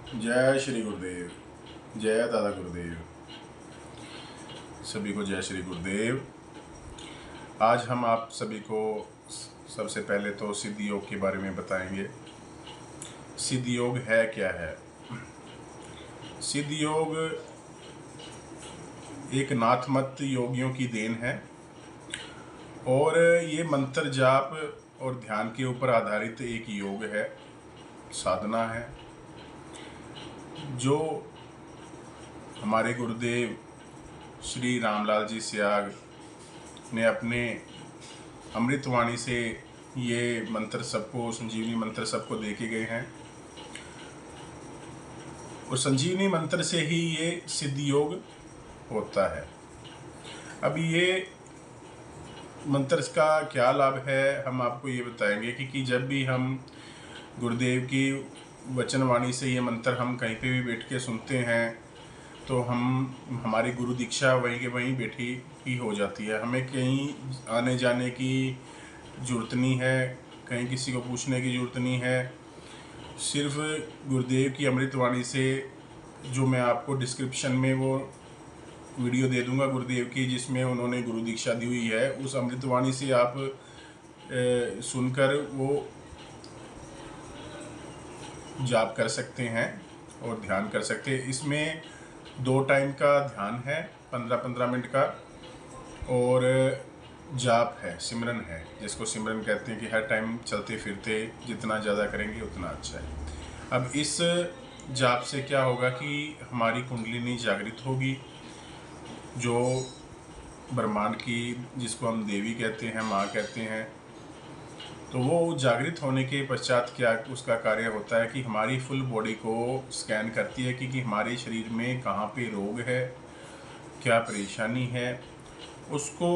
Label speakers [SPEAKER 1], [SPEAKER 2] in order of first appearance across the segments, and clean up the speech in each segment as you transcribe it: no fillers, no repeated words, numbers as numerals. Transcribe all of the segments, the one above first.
[SPEAKER 1] जय श्री गुरुदेव। जय दादा गुरुदेव। सभी को जय श्री गुरुदेव। आज हम आप सभी को सबसे पहले तो सिद्ध योग के बारे में बताएंगे। सिद्ध योग है क्या है? सिद्ध योग एक नाथमत योगियों की देन है और ये मंत्र जाप और ध्यान के ऊपर आधारित एक योग है, साधना है, जो हमारे गुरुदेव श्री रामलाल जी सियाग ने अपने अमृतवाणी से ये मंत्र सबको, संजीवनी मंत्र सबको दे के गए हैं और संजीवनी मंत्र से ही ये सिद्ध योग होता है। अब ये मंत्र का क्या लाभ है, हम आपको ये बताएंगे कि जब भी हम गुरुदेव की वचनवाणी से ये मंत्र हम कहीं पे भी बैठ के सुनते हैं तो हमारी गुरु दीक्षा वहीं के वहीं बैठी ही हो जाती है। हमें कहीं आने जाने की ज़रूरत नहीं है, कहीं किसी को पूछने की ज़रूरत नहीं है। सिर्फ गुरुदेव की अमृतवाणी से, जो मैं आपको डिस्क्रिप्शन में वो वीडियो दे दूंगा गुरुदेव की, जिसमें उन्होंने गुरु दीक्षा दी हुई है, उस अमृतवाणी से आप सुनकर वो जाप कर सकते हैं और ध्यान कर सकते हैं। इसमें 2 टाइम का ध्यान है, 15-15 मिनट का, और जाप है, सिमरन है, जिसको सिमरन कहते हैं कि हर टाइम चलते फिरते जितना ज़्यादा करेंगे उतना अच्छा है। अब इस जाप से क्या होगा कि हमारी कुंडलिनी जागृत होगी, जो ब्रह्मांड की, जिसको हम देवी कहते हैं, माँ कहते हैं, तो वो जागृत होने के पश्चात क्या उसका कार्य होता है कि हमारी फुल बॉडी को स्कैन करती है कि हमारे शरीर में कहाँ पे रोग है, क्या परेशानी है, उसको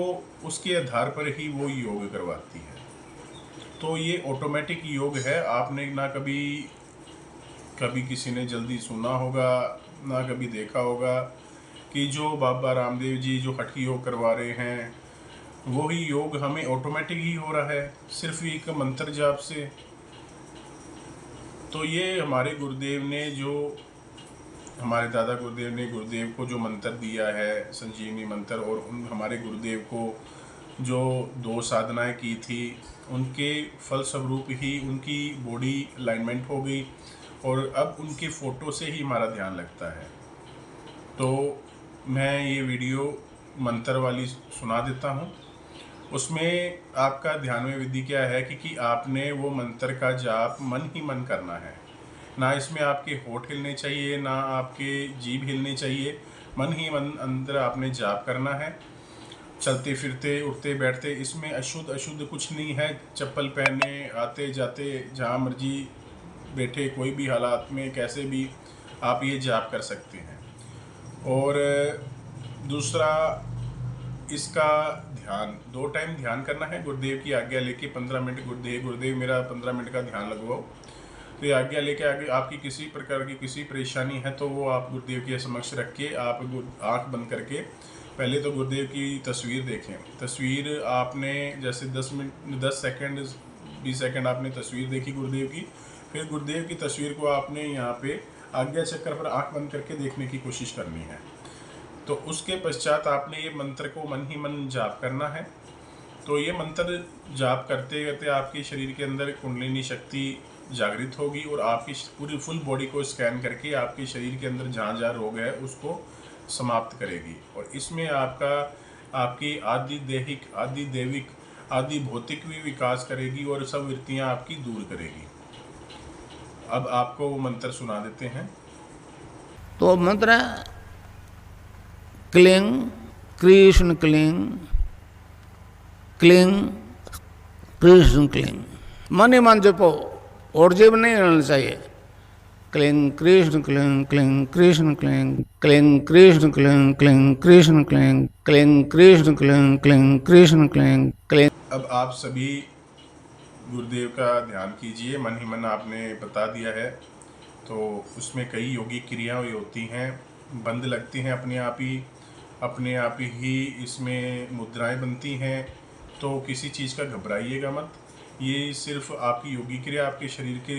[SPEAKER 1] उसके आधार पर ही वो योग करवाती है। तो ये ऑटोमेटिक योग है। आपने ना कभी किसी ने जल्दी सुना होगा, ना कभी देखा होगा कि जो बाबा रामदेव जी जो हठ योग करवा रहे हैं, वही योग हमें ऑटोमेटिक ही हो रहा है सिर्फ एक मंत्र जाप से। तो ये हमारे गुरुदेव ने, जो हमारे दादा गुरुदेव ने गुरुदेव को जो मंत्र दिया है, संजीवनी मंत्र, और हमारे गुरुदेव को जो 2 साधनाएं की थी, उनके फलस्वरूप ही उनकी बॉडी अलाइनमेंट हो गई और अब उनके फ़ोटो से ही हमारा ध्यान लगता है। तो मैं ये वीडियो मंत्र वाली सुना देता हूँ। उसमें आपका ध्यान में विधि क्या है कि आपने वो मंत्र का जाप मन ही मन करना है। ना इसमें आपके होठ हिलने चाहिए, ना आपके जीभ हिलने चाहिए। मन ही मन अंदर आपने जाप करना है, चलते फिरते, उठते बैठते। इसमें अशुद्ध अशुद्ध कुछ नहीं है। चप्पल पहने, आते जाते, जहाँ मर्जी बैठे, कोई भी हालात में, कैसे भी आप ये जाप कर सकते हैं। और दूसरा, इसका ध्यान 2 टाइम ध्यान करना है, गुरुदेव की आज्ञा लेके। 15 मिनट गुरुदेव मेरा 15 मिनट का ध्यान लगवाओ, तो ये आज्ञा लेके आगे आपकी किसी प्रकार की किसी परेशानी है तो वो आप गुरुदेव के समक्ष रख के, आप आँख बंद करके पहले तो गुरुदेव की तस्वीर देखें। तस्वीर आपने जैसे 10 सेकंड 20 सेकंड आपने तस्वीर देखी गुरुदेव की, फिर गुरुदेव की तस्वीर को आपने यहाँ पे आज्ञा चक्र पर आँख बंद करके देखने की कोशिश करनी है। तो उसके पश्चात आपने ये मंत्र को मन ही मन जाप करना है। तो ये मंत्र जाप करते करते आपके शरीर के अंदर कुंडलिनी शक्ति जागृत होगी और आपकी पूरी फुल बॉडी को स्कैन करके आपके शरीर के अंदर जहाँ जहाँ रोग है उसको समाप्त करेगी। और इसमें आपकी आदि दैहिक, आदि दैविक, आदि भौतिक भी विकास करेगी और सब वृत्तियाँ आपकी दूर करेगी। अब आपको वो मंत्र सुना देते हैं।
[SPEAKER 2] तो मंत्र क्लीं कृष्ण क्लीं, क्लीं कृष्ण क्लीं। मन ही मन जपो और जीव नहीं रहना चाहिए। क्लीं कृष्ण क्लीं, क्लीं कृष्ण क्लीं, क्लीं कृष्ण क्लीं, क्लीं कृष्ण क्लीं, क्लीं कृष्ण क्लीं, क्लीं कृष्ण क्लीं, क्लीं।
[SPEAKER 1] अब आप सभी गुरुदेव का ध्यान कीजिए। मन ही मन आपने बता दिया है, तो उसमें कई योगिक क्रियाएं होती हैं, बंद लगती हैं अपने आप ही इसमें मुद्राएं बनती हैं। तो किसी चीज़ का घबराइएगा मत। ये सिर्फ आपकी योगिक क्रिया आपके शरीर के